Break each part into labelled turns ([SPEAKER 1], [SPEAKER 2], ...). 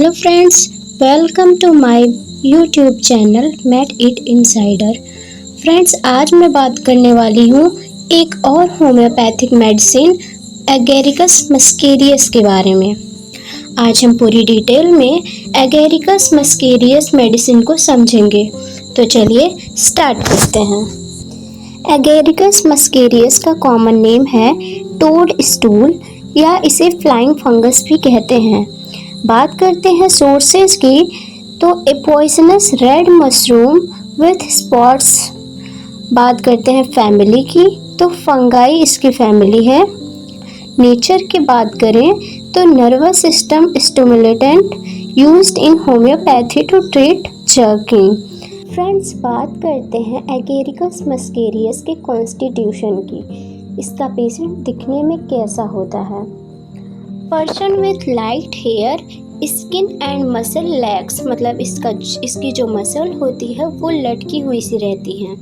[SPEAKER 1] Hello friends, welcome to my YouTube channel mate it insider. Friends, आज मैं बात करने वाली हूँ एक और होम्योपैथिक मेडिसिन एगेरिकस मस्केरियस के बारे में। आज हम पूरी डिटेल में एगेरिकस मस्केरियस मेडिसिन को समझेंगे। तो चलिए स्टार्ट करते हैं। एगेरिकस मस्केरियस का कॉमन नेम है टोड स्टूल या इसे फ्लाइंग फंगस भी कहते हैं। बात करते हैं सोर्सेज की, तो ए poisonous red mushroom with spots. बात करते हैं फैमिली की, तो फंगाई इसकी फैमिली है। नेचर की बात करें तो nervous system stimulant used in homeopathy to treat jerking. Friends, बात करते हैं एगेरिकस मस्केरियस के कॉन्स्टिट्यूशन की। इसका पेशेंट दिखने में कैसा होता है? Person with light hair, skin and muscle legs, मतलब इसकी जो मसल होती है वो लटकी हुई सी रहती हैं।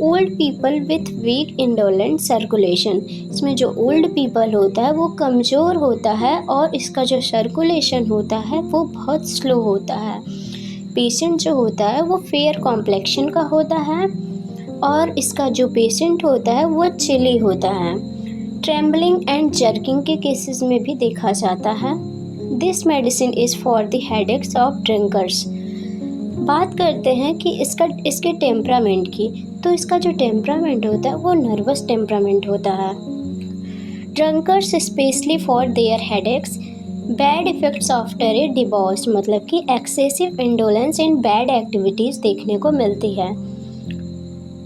[SPEAKER 1] Old people with week indolent circulation, इसमें जो ओल्ड पीपल होता है वो कमज़ोर होता है और इसका जो सर्कुलेशन होता है वो बहुत स्लो होता है। पेशेंट जो होता है वो फेयर कॉम्प्लेक्शन का होता है और इसका जो पेशेंट होता है वो चिली होता है। ट्रेम्बलिंग एंड जर्किंग के केसेस में भी देखा जाता है। This medicine is for the headaches of drinkers. बात करते हैं कि इसके टेम्परामेंट की, तो इसका जो टेम्परामेंट होता है वो नर्वस टेम्परामेंट होता है। Drunkards specially for their headaches, bad effects after a divorce, मतलब कि एक्सेसिव इंडोलेंस इन बैड एक्टिविटीज़ देखने को मिलती है।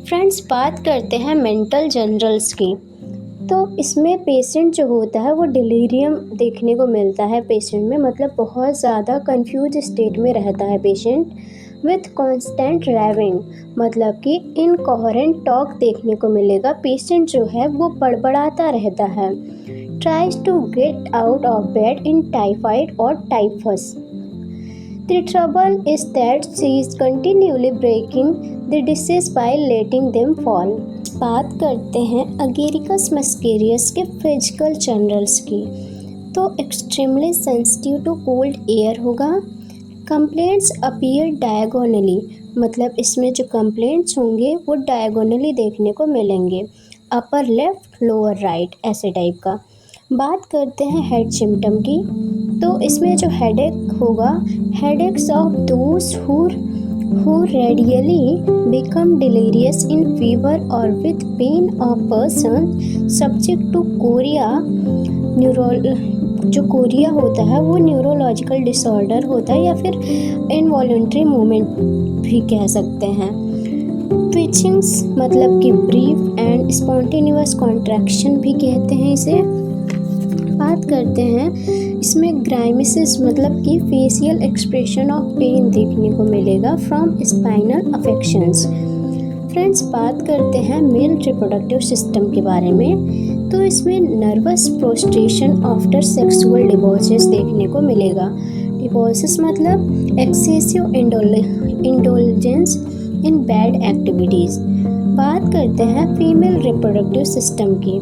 [SPEAKER 1] फ्रेंड्स, बात करते हैं मेंटल जनरल्स की, तो इसमें पेशेंट जो होता है वो डिलीरियम देखने को मिलता है पेशेंट में, मतलब बहुत ज़्यादा कंफ्यूज स्टेट में रहता है पेशेंट। विथ कॉन्स्टेंट रैविंग, मतलब कि इनकोहेरेंट टॉक देखने को मिलेगा। पेशेंट जो है वो बड़बड़ाता रहता है। Tries to get out of bed in typhoid और typhus. The trouble is that she is continually breaking the dishes by letting them fall. बात करते हैं एगेरिकस मस्केरियस के फिजिकल जनरल्स की, तो extremely sensitive to cold air होगा। Complaints appear diagonally, मतलब इसमें जो कंप्लेंट्स होंगे वो डायगोनली देखने को मिलेंगे, अपर लेफ्ट लोअर राइट ऐसे टाइप का। बात करते हैं हेड सिम्टम की, तो इसमें जो हेडेक होगा, headaches of those who radially become delirious in fever or with pain of person subject to chorea। जो कोरिया होता है वो न्यूरोलॉजिकल डिसऑर्डर होता है या फिर इनवॉल्यूंटरी मूवमेंट भी कह सकते हैं। ट्विचिंग्स, मतलब कि ब्रीफ एंड स्पॉन्टेनियस कॉन्ट्रैक्शन भी कहते हैं इसे। बात करते हैं इसमें ग्राइमिसिस, मतलब कि फेशियल एक्सप्रेशन ऑफ पेन देखने को मिलेगा फ्रॉम स्पाइनल अफेक्शंस। फ्रेंड्स, बात करते हैं मेल रिप्रोडक्टिव सिस्टम के बारे में, तो इसमें nervous prostration after sexual divorces देखने को मिलेगा। डिवोर्सेस मतलब excessive indulgence in bad activities. बात करते हैं फीमेल रिप्रोडक्टिव सिस्टम की,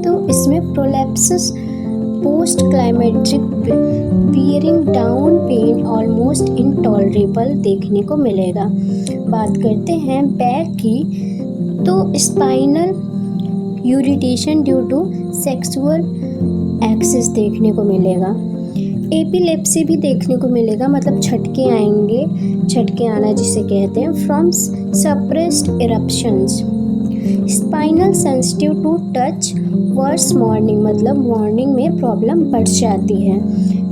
[SPEAKER 1] तो इसमें prolapsis, post climacteric bearing down pain almost intolerable देखने को मिलेगा। बात करते हैं बैक की, तो spinal irritation due to sexual excess देखने को मिलेगा। एपिलेप्सी भी देखने को मिलेगा, मतलब झटके आएंगे, झटके आना जिसे कहते हैं, from suppressed eruptions. Spinal sensitive to touch, worse morning, मतलब मॉर्निंग में प्रॉब्लम बढ़ जाती है।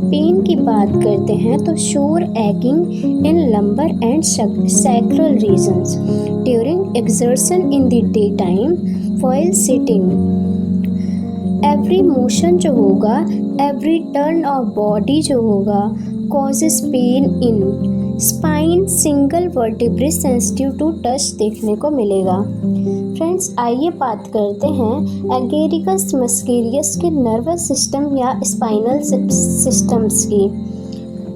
[SPEAKER 1] पेन की बात करते हैं तो sore aching in lumbar and sacral regions during exertion in the day time while sitting. Every motion जो होगा, एवरी टर्न ऑफ बॉडी जो होगा causes pain in spine, single vertebrae sensitive to touch देखने को मिलेगा। फ्रेंड्स, आइए बात करते हैं एगेरिकस मस्केरियस के नर्वस सिस्टम या स्पाइनल सिस्टम्स की।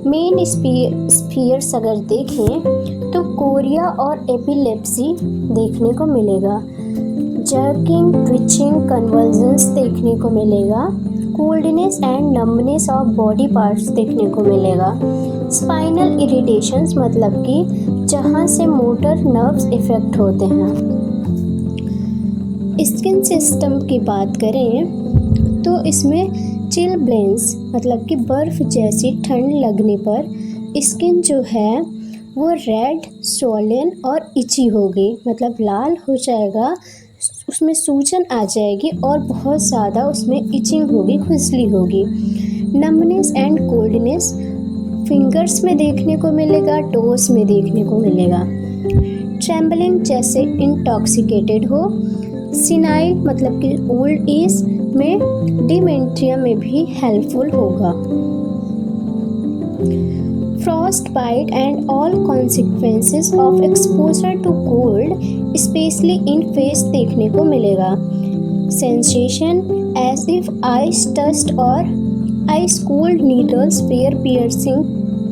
[SPEAKER 1] मेन स्फीयर्स अगर देखें तो कोरिया और एपिलेप्सी देखने को मिलेगा। जर्किंग, ट्विचिंग, कन्वर्जेंस देखने को मिलेगा। Coldness and numbness of body parts देखने को मिलेगा। स्पाइनल इरिटेशंस मतलब कि जहाँ से मोटर नर्व्स इफेक्ट होते हैं। स्किन सिस्टम की बात करें तो इसमें चिलब्लेंस मतलब कि बर्फ़ जैसी ठंड लगने पर स्किन जो है वो रेड, स्वोलन और इची होगी, मतलब लाल हो जाएगा, उसमें सूजन आ जाएगी और बहुत ज़्यादा उसमें इचिंग होगी, खुजली होगी। नमनेस एंड कोल्डनेस फिंगर्स में देखने को मिलेगा, टोस में देखने को मिलेगा। ट्रेम्बलिंग जैसे इंटॉक्सिकेटेड हो। सिनाइल मतलब कि ओल्ड एज में डिमेंट्रिया में भी हेल्पफुल होगा। Frost bite and all consequences of exposure to cold especially in face देखने को मिलेगा। Sensation as if ice dust और ice cold needles were piercing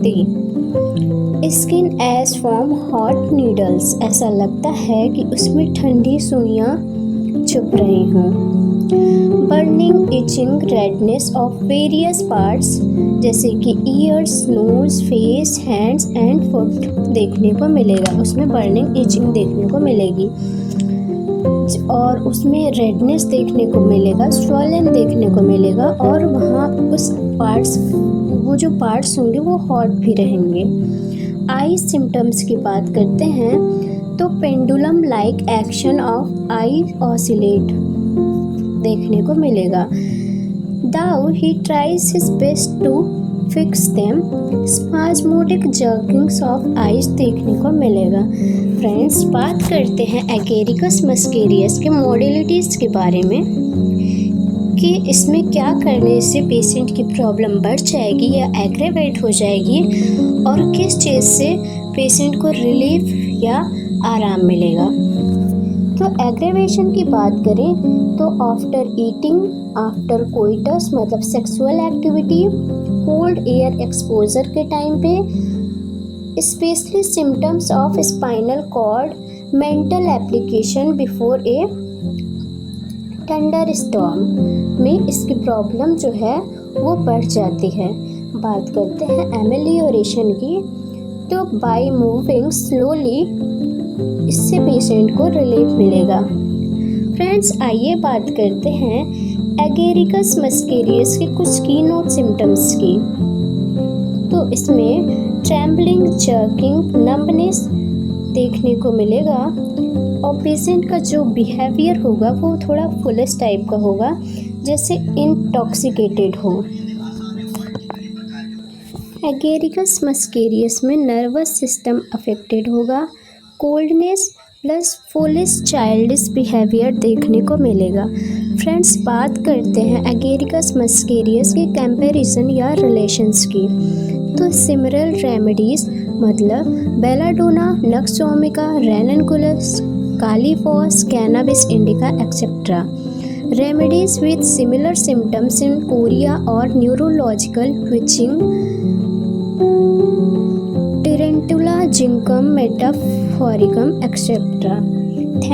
[SPEAKER 1] the. Skin as from hot needles, ऐसा लगता है कि उसमें ठंडी सुइयां चुभ रही हों। Burning, itching, redness of various parts जैसे कि ears, nose, face, hands and foot देखने को मिलेगा। उसमें बर्निंग, इचिंग देखने को मिलेगी और उसमें रेडनेस देखने को मिलेगा, स्वोलन देखने को मिलेगा और वहाँ उस पार्ट्स, वो जो पार्ट्स होंगे वो हॉट भी रहेंगे। आई सिम्टम्स की बात करते हैं तो pendulum like action of eye oscillate देखने को मिलेगा। Though he tries his best to fix them, spasmodic jerkings of eyes देखने को मिलेगा। फ्रेंड्स, बात करते हैं एगेरिकस मस्केरियस के मॉडलिटीज़ के बारे में कि इसमें क्या करने से पेशेंट की प्रॉब्लम बढ़ जाएगी या एग्रेवेट हो जाएगी और किस चीज़ से पेशेंट को रिलीफ या आराम मिलेगा। तो एग्रेवेशन की बात करें तो आफ्टर ईटिंग, आफ्टर कोइटस मतलब sexual activity, cold air exposure के टाइम पे, especially symptoms of spinal cord, mental application before a thunder storm में इसकी प्रॉब्लम जो है वो बढ़ जाती है। बात करते हैं एमेलियोरेशन की तो बाय मूविंग स्लोली इससे पेशेंट को रिलीफ मिलेगा। फ्रेंड्स, आइए बात करते हैं एगेरिकस मस्केरियस के कुछ कीनोट सिम्टम्स की। तो इसमें ट्रेम्बलिंग, जर्किंग, नंबनेस देखने को मिलेगा और पेशेंट का जो बिहेवियर होगा वो थोड़ा फुलिश टाइप का होगा, जैसे इंटॉक्सिकेटेड हो। एगेरिकस मस्केरियस में नर्वस सिस्टम अफेक्टेड होगा। Coldness plus foolish childish behaviour देखने को मिलेगा। फ्रेंड्स, बात करते हैं एगेरिकस मस्केरियस के कंपैरिजन या रिलेशंस की। तो सिमिलर रेमेडीज़ मतलब belladonna, nux vomica, ranunculus, kali phos, cannabis indica etcetera. Remedies with similar symptoms in chorea और neurological twitching, tarentula, zincum, metallicum etcetera. Thank